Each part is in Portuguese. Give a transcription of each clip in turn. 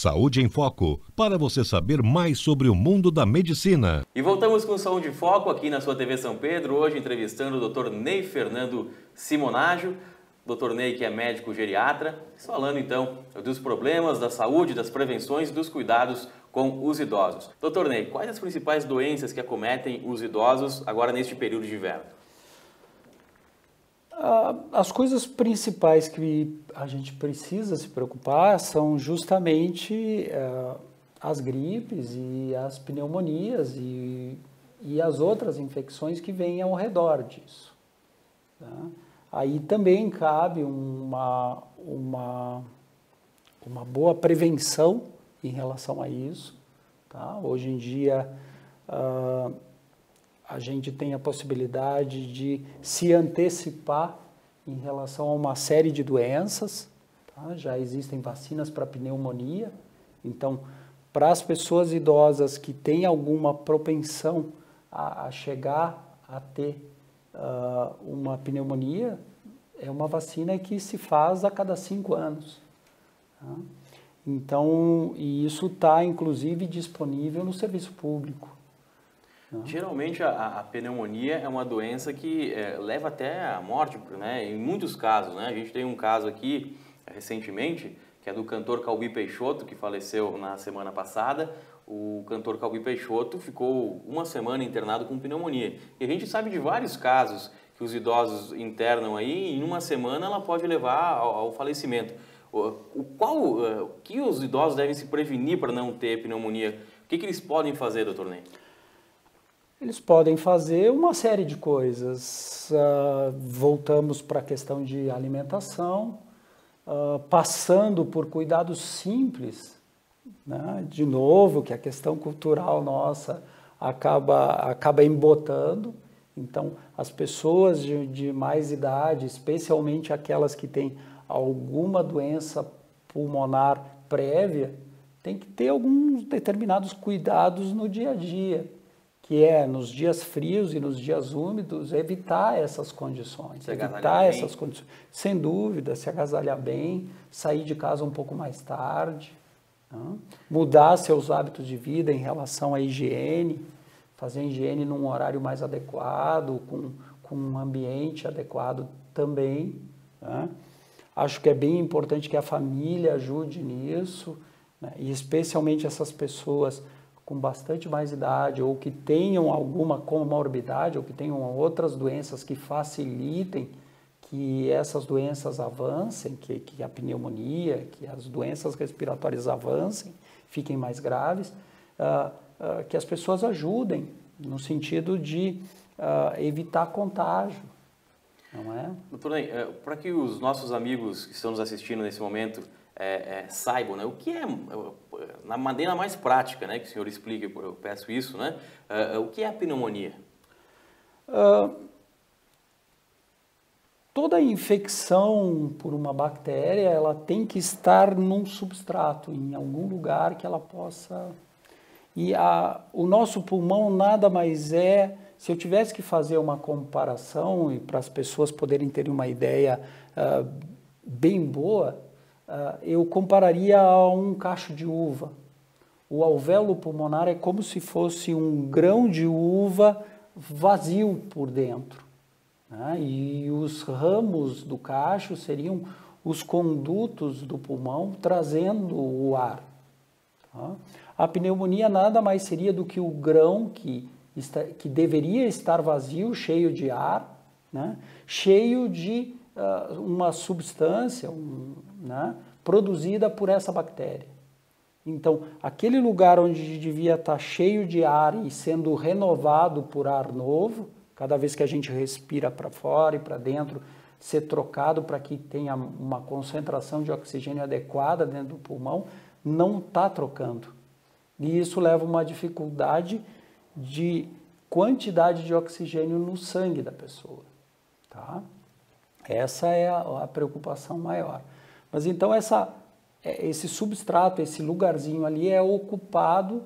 Saúde em Foco, para você saber mais sobre o mundo da medicina. E voltamos com Saúde em Foco aqui na sua TV São Pedro, hoje entrevistando o Dr. Ney Fernando Simonaggio, Dr. Ney que é médico geriatra, falando então dos problemas da saúde, das prevenções e dos cuidados com os idosos. Dr. Ney, quais as principais doenças que acometem os idosos agora neste período de inverno? As coisas principais que a gente precisa se preocupar são justamente as gripes e as pneumonias e as outras infecções que vêm ao redor disso. Tá? Aí também cabe uma boa prevenção em relação a isso. Tá? Hoje em dia, a gente tem a possibilidade de se antecipar em relação a uma série de doenças. Tá? Já existem vacinas para pneumonia. Então, para as pessoas idosas que têm alguma propensão a chegar a ter uma pneumonia, é uma vacina que se faz a cada 5 anos. Tá? Então, e isso está, inclusive, disponível no serviço público. Geralmente a pneumonia é uma doença que leva até à morte, né? Em muitos casos, né? A gente tem um caso aqui recentemente, que é do cantor Calbi Peixoto, que faleceu na semana passada. O cantor Calbi Peixoto ficou uma semana internado com pneumonia. E a gente sabe de vários casos que os idosos internam aí, e em uma semana ela pode levar ao falecimento. O que os idosos devem se prevenir para não ter pneumonia? O que eles podem fazer, doutor Ney? Eles podem fazer uma série de coisas. Voltamos para a questão de alimentação, passando por cuidados simples, né? De novo, que a questão cultural nossa acaba embotando. Então, as pessoas de mais idade, especialmente aquelas que têm alguma doença pulmonar prévia, têm que ter alguns determinados cuidados no dia a dia, que é, nos dias frios e nos dias úmidos, evitar essas condições. Sem dúvida, se agasalhar bem, sair de casa um pouco mais tarde, né? Mudar seus hábitos de vida em relação à higiene, fazer a higiene num horário mais adequado, com um ambiente adequado também, né? Acho que é bem importante que a família ajude nisso, né? E especialmente essas pessoas com bastante mais idade ou que tenham alguma comorbidade ou que tenham outras doenças que facilitem que essas doenças avancem, que a pneumonia, que as doenças respiratórias avancem, fiquem mais graves, que as pessoas ajudem no sentido de evitar contágio, não é? Doutor Ney, para que os nossos amigos que estão nos assistindo nesse momento saibam, né, o que é, na maneira mais prática, né, que o senhor explique, eu peço isso, né, o que é a pneumonia? Toda infecção por uma bactéria, ela tem que estar num substrato, em algum lugar que ela possa... E o nosso pulmão nada mais é... Se eu tivesse que fazer uma comparação, e para as pessoas poderem ter uma ideia bem boa, eu compararia a um cacho de uva. O alvéolo pulmonar é como se fosse um grão de uva vazio por dentro, né? E os ramos do cacho seriam os condutos do pulmão trazendo o ar. Tá? A pneumonia nada mais seria do que o grão que deveria estar vazio, cheio de ar, né? Cheio de uma substância né? Produzida por essa bactéria. Então, aquele lugar onde devia estar cheio de ar e sendo renovado por ar novo, cada vez que a gente respira para fora e para dentro, ser trocado para que tenha uma concentração de oxigênio adequada dentro do pulmão, não está trocando. E isso leva a uma dificuldade de quantidade de oxigênio no sangue da pessoa. Tá? Essa é a preocupação maior. Mas então esse substrato, esse lugarzinho ali é ocupado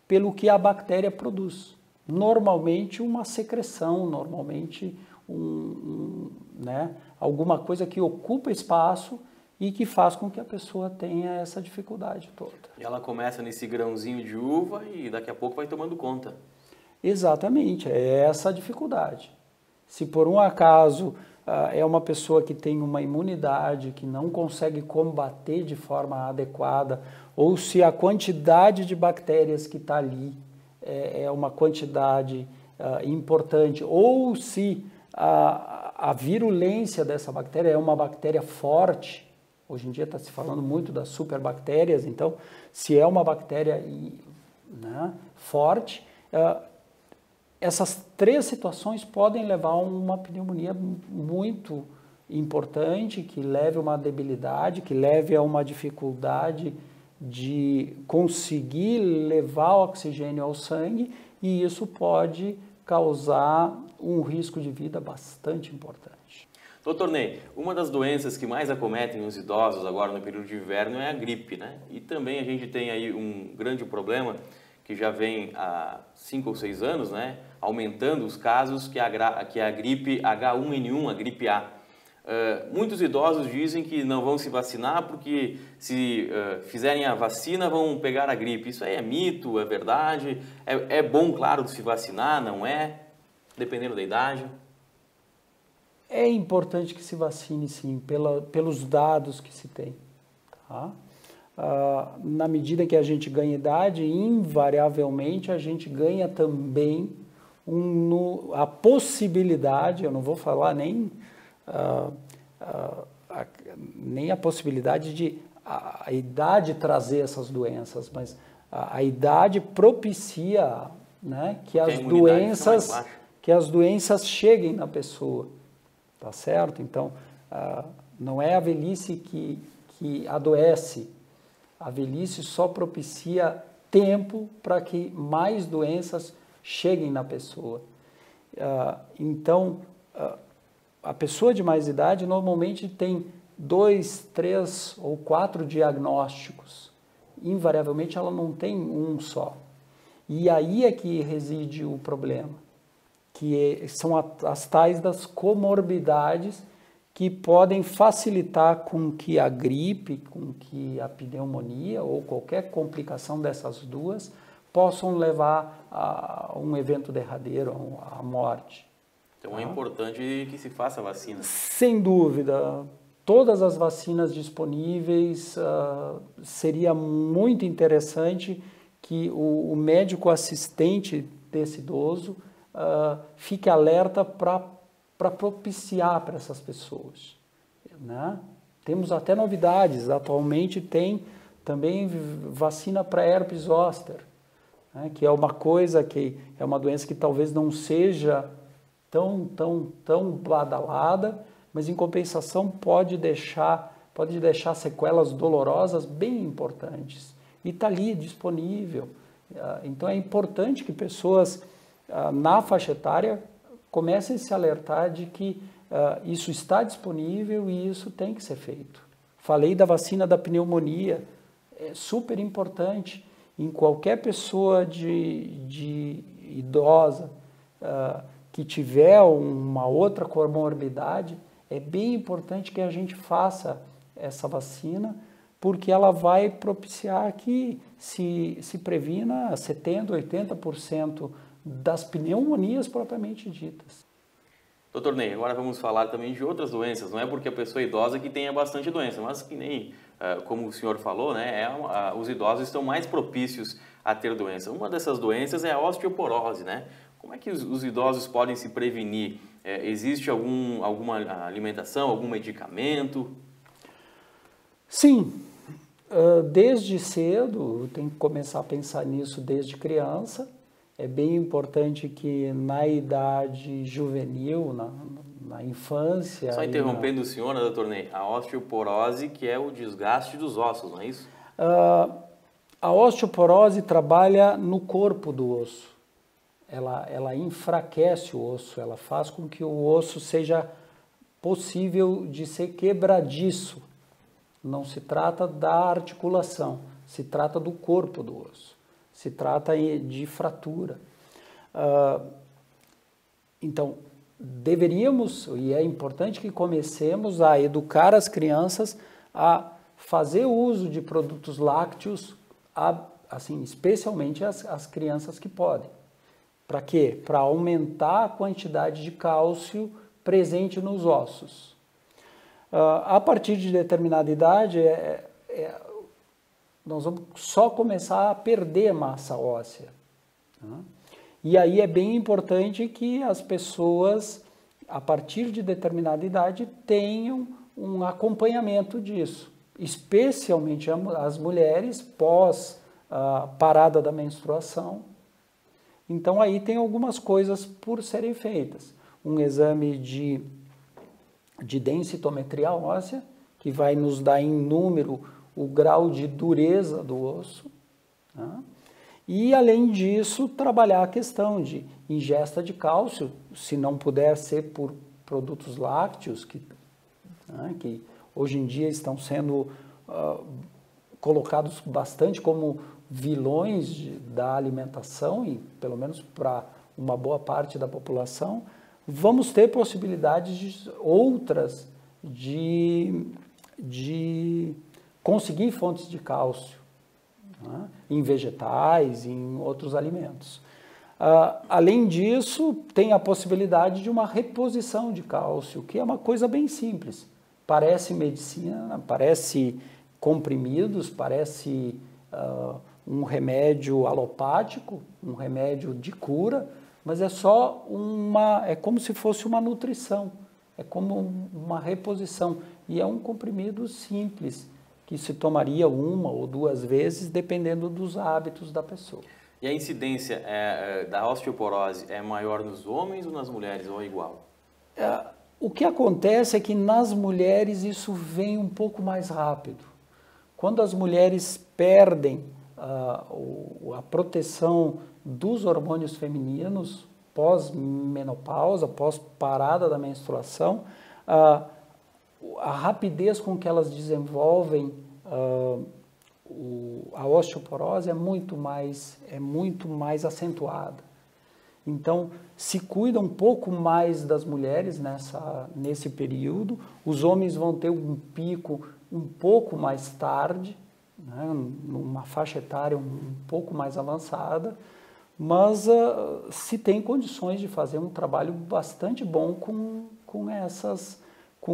pelo que a bactéria produz. Normalmente uma secreção, normalmente né, alguma coisa que ocupa espaço e que faz com que a pessoa tenha essa dificuldade toda. E ela começa nesse grãozinho de uva e daqui a pouco vai tomando conta. Exatamente, é essa a dificuldade. Se por um acaso é uma pessoa que tem uma imunidade, que não consegue combater de forma adequada, ou se a quantidade de bactérias que está ali é uma quantidade importante, ou se a virulência dessa bactéria é uma bactéria forte, hoje em dia está se falando muito das superbactérias, então, se é uma bactéria forte, essas 3 situações podem levar a uma pneumonia muito importante, que leve a uma debilidade, que leve a uma dificuldade de conseguir levar o oxigênio ao sangue, e isso pode causar um risco de vida bastante importante. Doutor Ney, uma das doenças que mais acometem os idosos agora no período de inverno é a gripe, né? E também a gente tem aí um grande problema que já vem há 5 ou 6 anos, né, aumentando os casos, que é a gripe H1N1, a gripe A. Muitos idosos dizem que não vão se vacinar porque se fizerem a vacina vão pegar a gripe. Isso aí é mito, é verdade? É bom, claro, se vacinar, não é? Dependendo da idade. É importante que se vacine, sim, pelos dados que se tem, tá? Na medida que a gente ganha idade, invariavelmente a gente ganha também a possibilidade, eu não vou falar nem a possibilidade de a idade trazer essas doenças, mas a idade propicia, né, que as doenças cheguem na pessoa, tá certo? Então, não é a velhice que adoece. A velhice só propicia tempo para que mais doenças cheguem na pessoa. Então, a pessoa de mais idade normalmente tem 2, 3 ou 4 diagnósticos. Invariavelmente ela não tem um só. E aí é que reside o problema, são as tais das comorbidades que podem facilitar com que a gripe, com que a pneumonia ou qualquer complicação dessas duas possam levar a um evento derradeiro, à morte. Então é importante que se faça a vacina. Sem dúvida. Todas as vacinas disponíveis, seria muito interessante que o médico assistente desse idoso fique alerta para propiciar para essas pessoas, né? Temos até novidades, atualmente tem também vacina para herpes zoster, né? Que é uma coisa que é uma doença que talvez não seja tão badalada, mas em compensação pode deixar sequelas dolorosas bem importantes e está ali disponível. Então é importante que pessoas na faixa etária comecem a se alertar de que isso está disponível e isso tem que ser feito. Falei da vacina da pneumonia, é super importante. Em qualquer pessoa de idosa que tiver uma outra comorbidade, é bem importante que a gente faça essa vacina, porque ela vai propiciar que se previna 70%, 80% das pneumonias propriamente ditas. Doutor Ney, agora vamos falar também de outras doenças. Não é porque a pessoa é idosa que tenha bastante doença, mas que nem, como o senhor falou, né, os idosos estão mais propícios a ter doença. Uma dessas doenças é a osteoporose, né? Como é que os idosos podem se prevenir? Existe alguma alimentação, algum medicamento? Sim, desde cedo, tem que começar a pensar nisso desde criança. É bem importante que na idade juvenil, na infância... Só interrompendo o senhor, né, doutor Ney, a osteoporose, que é o desgaste dos ossos, não é isso? A osteoporose trabalha no corpo do osso. Ela enfraquece o osso, ela faz com que o osso seja possível de ser quebradiço. Não se trata da articulação, se trata do corpo do osso. Se trata de fratura. Então, deveríamos, e é importante que comecemos a educar as crianças a fazer uso de produtos lácteos, assim, especialmente as crianças que podem. Para quê? Para aumentar a quantidade de cálcio presente nos ossos. A partir de determinada idade, nós vamos só começar a perder massa óssea. Tá? E aí é bem importante que as pessoas, a partir de determinada idade, tenham um acompanhamento disso, especialmente as mulheres pós a parada da menstruação. Então aí tem algumas coisas por serem feitas. Um exame de densitometria óssea, que vai nos dar em número o grau de dureza do osso, né? E além disso, trabalhar a questão de ingesta de cálcio, se não puder ser por produtos lácteos, né, que hoje em dia estão sendo colocados bastante como vilões da alimentação, e pelo menos para uma boa parte da população, vamos ter possibilidades outras de conseguir fontes de cálcio, né, em vegetais, em outros alimentos. Além disso, tem a possibilidade de uma reposição de cálcio, que é uma coisa bem simples. Parece medicina, parece comprimidos, parece um remédio alopático, um remédio de cura, mas é só é como se fosse uma nutrição, é como uma reposição. E é um comprimido simples, que se tomaria 1 ou 2 vezes, dependendo dos hábitos da pessoa. E a incidência da osteoporose é maior nos homens ou nas mulheres, ou é igual? O que acontece é que nas mulheres isso vem um pouco mais rápido. Quando as mulheres perdem a proteção dos hormônios femininos, pós-menopausa, pós-parada da menstruação, a rapidez com que elas desenvolvem a osteoporose é muito mais acentuada. Então, se cuida um pouco mais das mulheres nesse período, os homens vão ter um pico um pouco mais tarde, né, numa faixa etária um pouco mais avançada, mas se tem condições de fazer um trabalho bastante bom com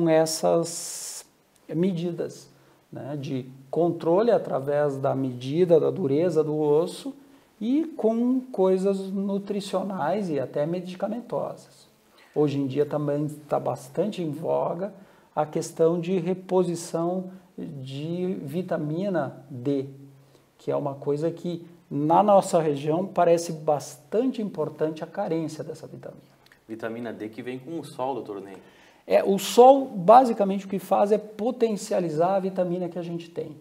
essas medidas, né, de controle através da medida da dureza do osso e com coisas nutricionais e até medicamentosas. Hoje em dia também está bastante em voga a questão de reposição de vitamina D, que é uma coisa que na nossa região parece bastante importante a carência dessa vitamina. Vitamina D que vem com o sol, doutor Ney. O sol, basicamente, o que faz é potencializar a vitamina que a gente tem.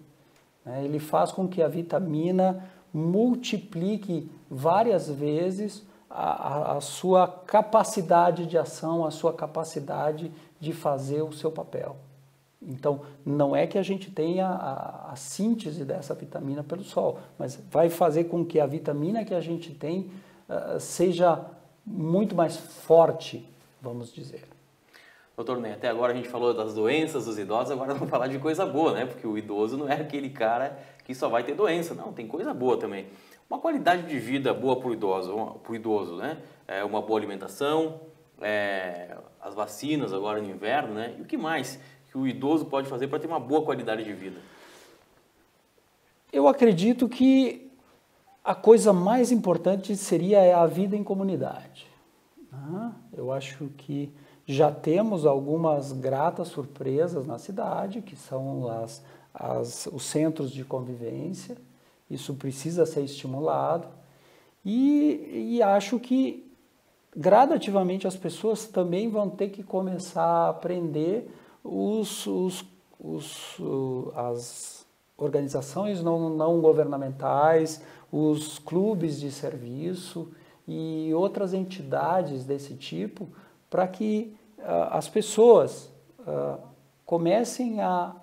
Ele faz com que a vitamina multiplique várias vezes a sua capacidade de ação, a sua capacidade de fazer o seu papel. Então, não é que a gente tenha a síntese dessa vitamina pelo sol, mas vai fazer com que a vitamina que a gente tem seja muito mais forte, vamos dizer. Doutor Ney, até agora a gente falou das doenças dos idosos, agora vamos falar de coisa boa, né? Porque o idoso não é aquele cara que só vai ter doença, não, tem coisa boa também. Uma qualidade de vida boa para o idoso, né? Uma boa alimentação, as vacinas agora no inverno, né? E o que mais que o idoso pode fazer para ter uma boa qualidade de vida? Eu acredito que a coisa mais importante seria a vida em comunidade. Eu acho que já temos algumas gratas surpresas na cidade, que são os centros de convivência. Isso precisa ser estimulado. E acho que gradativamente as pessoas também vão ter que começar a aprender as organizações não governamentais, os clubes de serviço e outras entidades desse tipo, para que as pessoas comecem a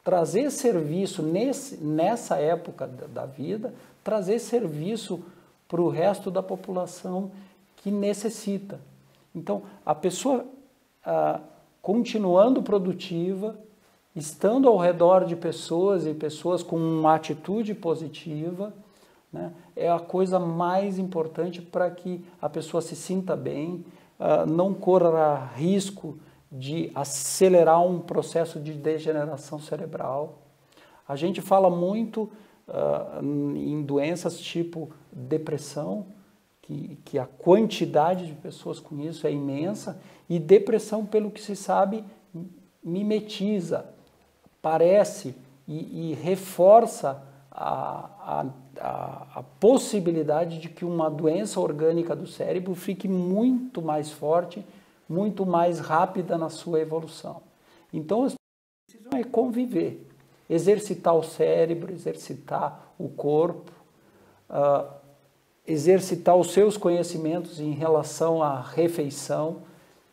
trazer serviço nessa época da vida, trazer serviço para o resto da população que necessita. Então, a pessoa continuando produtiva, estando ao redor de pessoas e pessoas com uma atitude positiva, né, é a coisa mais importante para que a pessoa se sinta bem, não corra risco de acelerar um processo de degeneração cerebral. A gente fala muito em doenças tipo depressão, que a quantidade de pessoas com isso é imensa, e depressão, pelo que se sabe, mimetiza, parece e reforça a possibilidade de que uma doença orgânica do cérebro fique muito mais forte, muito mais rápida na sua evolução. Então, as pessoas precisam conviver, exercitar o cérebro, exercitar o corpo, exercitar os seus conhecimentos em relação à refeição,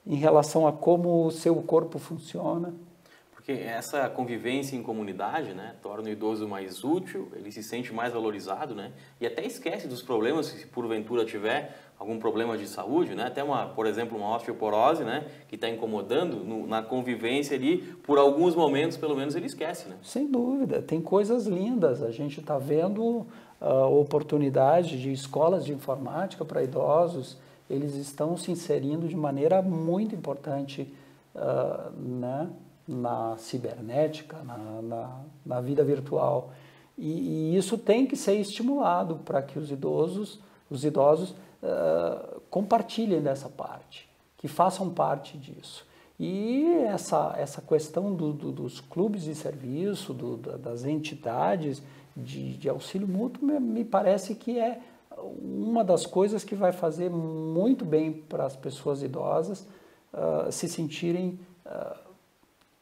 em relação a como o seu corpo funciona. Porque essa convivência em comunidade, né, torna o idoso mais útil, ele se sente mais valorizado, né, e até esquece dos problemas, se porventura tiver algum problema de saúde, né, até por exemplo, uma osteoporose, né, que está incomodando na convivência ali, por alguns momentos, pelo menos, ele esquece, né? Sem dúvida, tem coisas lindas. A gente está vendo oportunidades de escolas de informática para idosos. Eles estão se inserindo de maneira muito importante, né, na cibernética, na vida virtual. E isso tem que ser estimulado para que os idosos compartilhem dessa parte, que façam parte disso. E essa questão dos clubes de serviço, das entidades de auxílio mútuo, me parece que é uma das coisas que vai fazer muito bem para as pessoas idosas se sentirem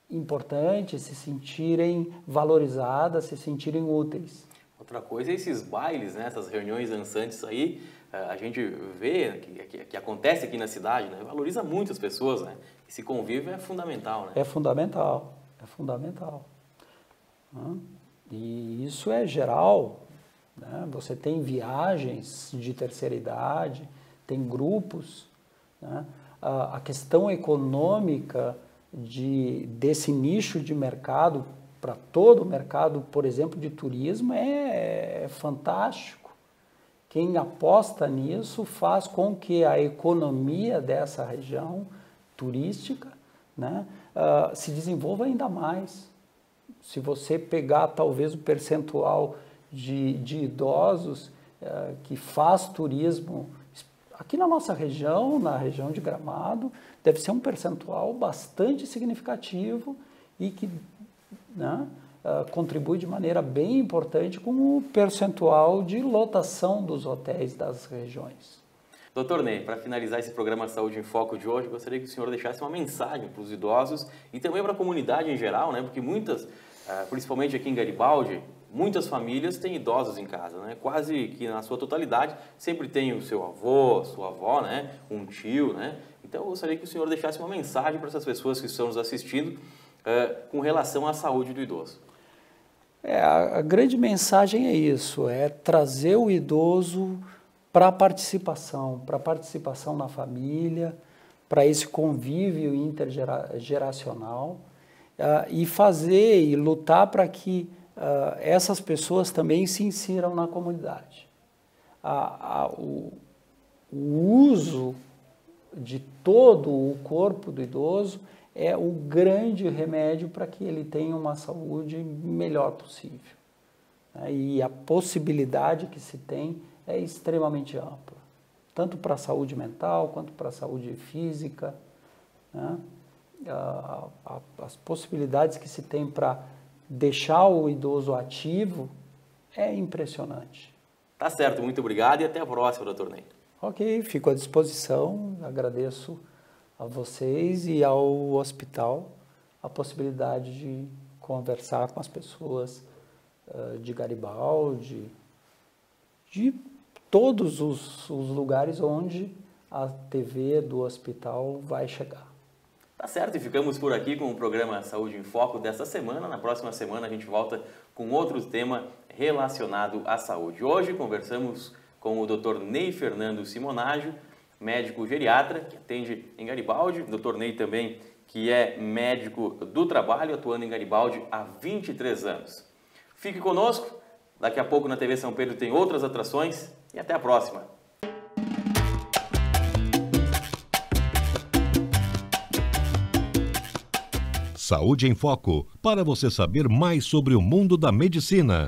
importantes, se sentirem valorizadas, se sentirem úteis. Outra coisa é esses bailes, né, essas reuniões dançantes aí, a gente vê que acontece aqui na cidade, né, valoriza muito as pessoas, né? Esse convívio é fundamental, né? É fundamental, é fundamental. E isso é geral, né? Você tem viagens de terceira idade, tem grupos, né? A questão econômica desse nicho de mercado para todo o mercado, por exemplo, de turismo é fantástico. Quem aposta nisso faz com que a economia dessa região turística, né, se desenvolva ainda mais. Se você pegar talvez o percentual de idosos que faz turismo aqui na nossa região, na região de Gramado, deve ser um percentual bastante significativo e que, né, contribui de maneira bem importante com o percentual de lotação dos hotéis das regiões. Doutor Ney, para finalizar esse programa Saúde em Foco de hoje, gostaria que o senhor deixasse uma mensagem para os idosos e também para a comunidade em geral, né? Porque muitas, principalmente aqui em Garibaldi, muitas famílias têm idosos em casa, né? Quase que na sua totalidade sempre tem o seu avô, sua avó, né? Um tio, né? Então eu gostaria que o senhor deixasse uma mensagem para essas pessoas que estão nos assistindo com relação à saúde do idoso. A grande mensagem é isso, é trazer o idoso para a participação na família, para esse convívio intergeracional e fazer e lutar para que essas pessoas também se insiram na comunidade. O uso de todo o corpo do idoso é o grande remédio para que ele tenha uma saúde melhor possível. E a possibilidade que se tem é extremamente ampla, tanto para a saúde mental quanto para a saúde física, né? As possibilidades que se tem para deixar o idoso ativo é impressionante. Tá certo, muito obrigado e até a próxima, doutor Ney. Ok, fico à disposição, agradeço a vocês e ao hospital a possibilidade de conversar com as pessoas de Garibaldi, de todos os lugares onde a TV do hospital vai chegar. Tá certo, e ficamos por aqui com o programa Saúde em Foco desta semana. Na próxima semana a gente volta com outro tema relacionado à saúde. Hoje conversamos com o Dr. Ney Fernando Simonaggio, médico geriatra, que atende em Garibaldi. O Dr. Ney também que é médico do trabalho, atuando em Garibaldi há 23 anos. Fique conosco, daqui a pouco na TV São Pedro tem outras atrações e até a próxima. Saúde em Foco, para você saber mais sobre o mundo da medicina.